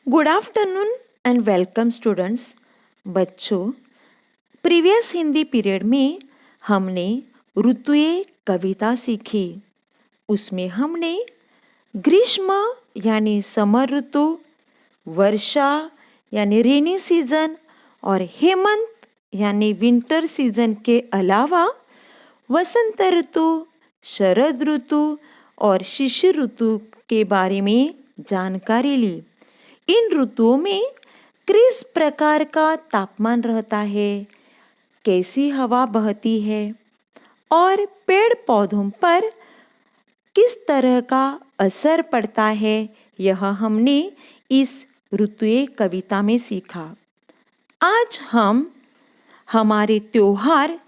Good afternoon and welcome students. बच्चों, previous Hindi period में हमने ऋतुएं कविता सीखी। उसमें हमने ग्रीष्म यानी समर ऋतु, वर्षा यानी रेनी सीजन और हेमंत यानी विंटर सीजन के अलावा वसंत ऋतु, शरद ऋतु और शिशिर ऋतु के बारे में जानकारी ली। इन ऋतुओं में किस प्रकार का तापमान रहता है, कैसी हवा बहती है और पेड़ पौधों पर किस तरह का असर पड़ता है, यह हमने इस ऋतुएं कविता में सीखा। आज हम हमारे त्योहार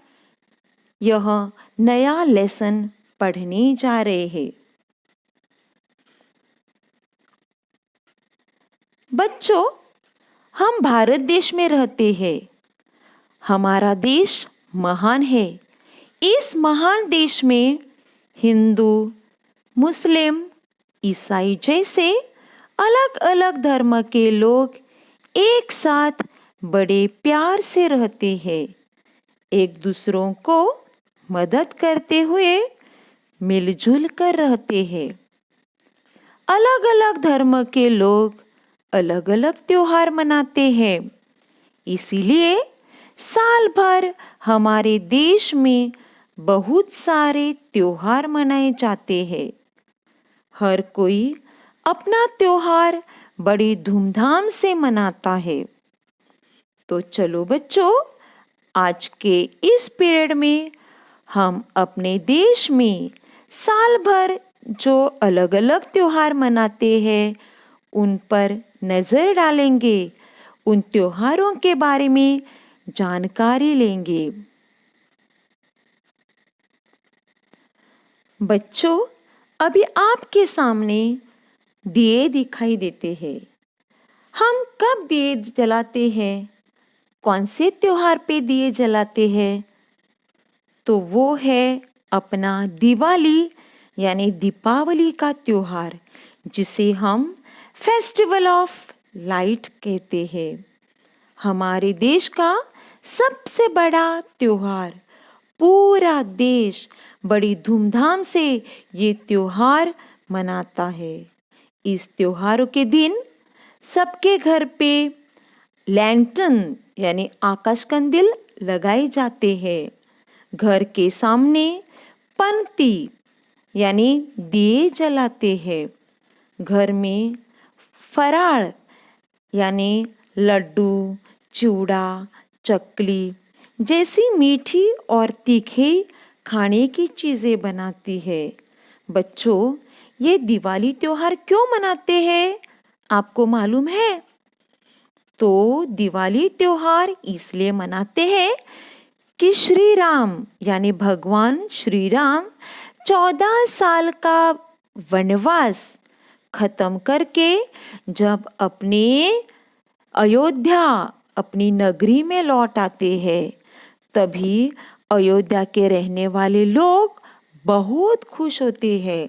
यह नया लेसन पढ़ने जा रहे हैं। बच्चों, हम भारत देश में रहते हैं। हमारा देश महान है। इस महान देश में हिंदू, मुस्लिम, ईसाई जैसे अलग अलग धर्म के लोग एक साथ बड़े प्यार से रहते हैं। एक दूसरों को मदद करते हुए मिलजुल कर रहते हैं। अलग अलग धर्म के लोग अलग अलग त्योहार मनाते हैं। इसीलिए साल भर हमारे देश में बहुत सारे त्योहार मनाए जाते हैं। हर कोई अपना त्योहार बड़ी धूमधाम से मनाता है। तो चलो बच्चों, आज के इस पीरियड में हम अपने देश में साल भर जो अलग अलग त्योहार मनाते हैं उन पर नज़र डालेंगे, उन त्योहारों के बारे में जानकारी लेंगे। बच्चों, अभी आपके सामने दिए दिखाई देते हैं। हम कब दिए जलाते हैं, कौन से त्योहार पे दिए जलाते हैं? तो वो है अपना दिवाली यानी दीपावली का त्योहार, जिसे हम फेस्टिवल ऑफ लाइट कहते हैं। हमारे देश का सबसे बड़ा त्योहार, पूरा देश बड़ी धूमधाम से ये त्योहार मनाता है। इस त्योहारों के दिन सबके घर पे लैंटर्न यानी आकाशकंदील लगाए जाते हैं। घर के सामने पंक्ति यानी दिए जलाते हैं। घर में फराळ यानी लड्डू, चिवड़ा, चकली जैसी मीठी और तीखे खाने की चीज़ें बनाती है। बच्चों, ये दिवाली त्योहार क्यों मनाते हैं, आपको मालूम है? तो दिवाली त्योहार इसलिए मनाते हैं कि श्री राम यानी भगवान श्री राम 14 साल का वनवास खत्म करके जब अपने अयोध्या अपनी नगरी में लौट आते हैं, तभी अयोध्या के रहने वाले लोग बहुत खुश होते हैं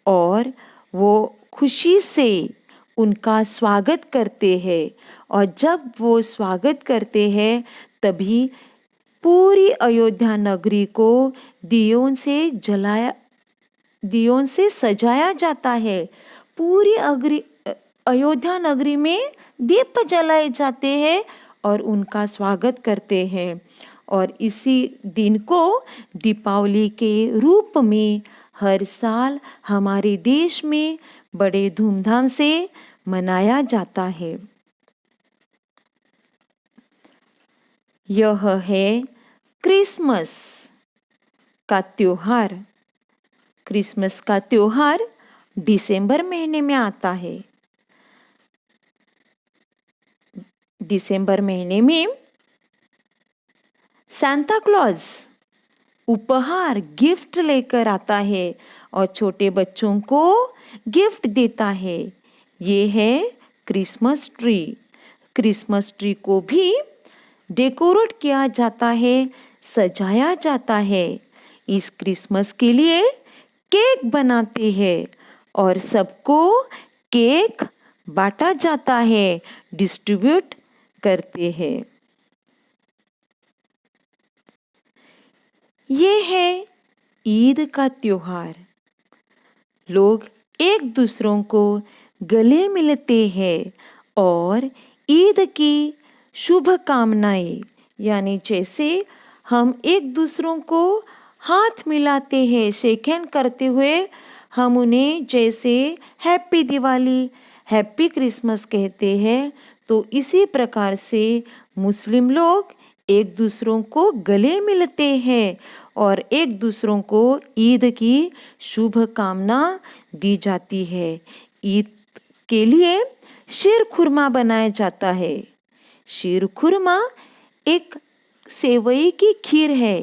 और वो खुशी से उनका स्वागत करते हैं। और जब वो स्वागत करते हैं, तभी पूरी अयोध्या नगरी को दियों से सजाया जाता है। पूरी अयोध्या नगरी में दीप जलाए जाते हैं और उनका स्वागत करते हैं। और इसी दिन को दीपावली के रूप में हर साल हमारे देश में बड़े धूमधाम से मनाया जाता है। यह है क्रिसमस का त्योहार। क्रिसमस का त्योहार दिसंबर महीने में आता है। दिसंबर महीने में सांता क्लॉज उपहार गिफ्ट लेकर आता है और छोटे बच्चों को गिफ्ट देता है। ये है क्रिसमस ट्री। क्रिसमस ट्री को भी डेकोरेट किया जाता है, सजाया जाता है। इस क्रिसमस के लिए केक बनाते हैं और सबको केक बांटा जाता है, डिस्ट्रीब्यूट करते हैं। ये है ईद का त्योहार। लोग एक दूसरों को गले मिलते हैं और ईद की शुभकामनाएं, यानी जैसे हम एक दूसरों को हाथ मिलाते हैं, शेक हैंड करते हुए हम उन्हें जैसे हैप्पी दिवाली, हैप्पी क्रिसमस कहते हैं, तो इसी प्रकार से मुस्लिम लोग एक दूसरों को गले मिलते हैं और एक दूसरों को ईद की शुभकामना दी जाती है। ईद के लिए शीर खुरमा बनाया जाता है। शीर खुरमा एक सेवई की खीर है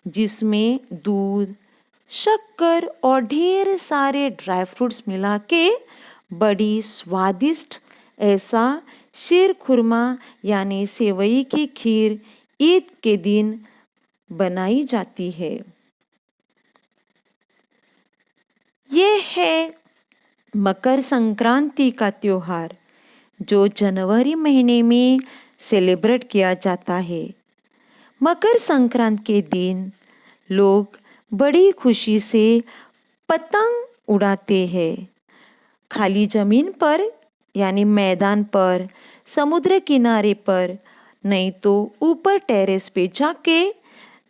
जिसमें दूध, शक्कर और ढेर सारे ड्राई फ्रूट्स मिला के बड़ी स्वादिष्ट ऐसा शीर खुरमा यानी सेवई की खीर ईद के दिन बनाई जाती है। ये है मकर संक्रांति का त्योहार जो जनवरी महीने में सेलिब्रेट किया जाता है। मकर संक्रांति के दिन लोग बड़ी खुशी से पतंग उड़ाते हैं। खाली जमीन पर यानी मैदान पर, समुद्र किनारे पर, नहीं तो ऊपर टेरेस पे जाके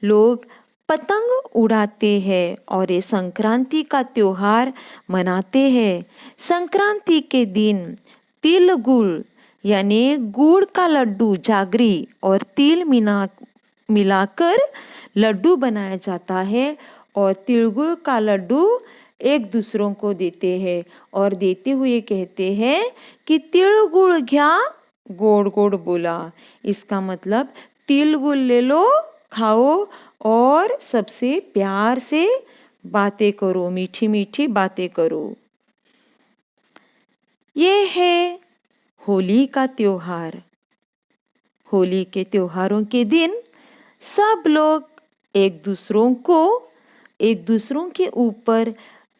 लोग पतंग उड़ाते हैं और ये संक्रांति का त्योहार मनाते हैं। संक्रांति के दिन तिल गुड़ यानी गुड़ का लड्डू, जागरी और तिल मिलाकर लड्डू बनाया जाता है और तिलगुड़ का लड्डू एक दूसरों को देते हैं और देते हुए कहते हैं कि तिल गुड़ घ्या गोड़ गोड़ बोला। इसका मतलब तिल गुड़ ले लो, खाओ और सबसे प्यार से बातें करो, मीठी मीठी बातें करो। ये है होली का त्योहार। होली के त्योहारों के दिन सब लोग एक दूसरों के ऊपर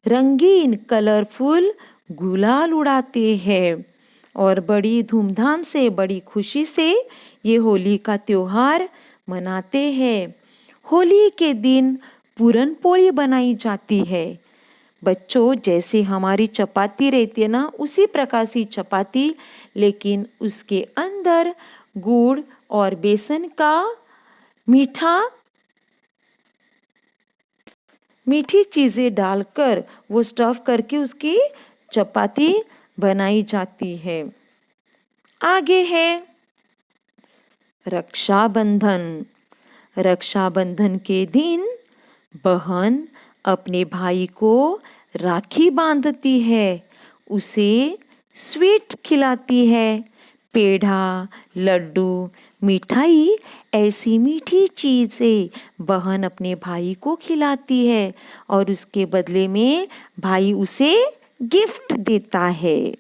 रंगीन कलरफुल गुलाल उड़ाते हैं और बड़ी धूमधाम से, बड़ी खुशी से ये होली का त्योहार मनाते हैं। होली के दिन पूरन पोली बनाई जाती है। बच्चों, जैसे हमारी चपाती रहती है ना, उसी प्रकार की चपाती, लेकिन उसके अंदर गुड़ और बेसन का मीठी चीज़ें डालकर वो स्टफ करके उसकी चपाती बनाई जाती है। आगे है रक्षाबंधन। रक्षाबंधन के दिन बहन अपने भाई को राखी बांधती है, उसे स्वीट खिलाती है, पेढ़ा, लड्डू, मिठाई, ऐसी मीठी चीज़ें बहन अपने भाई को खिलाती है और उसके बदले में भाई उसे गिफ्ट देता है।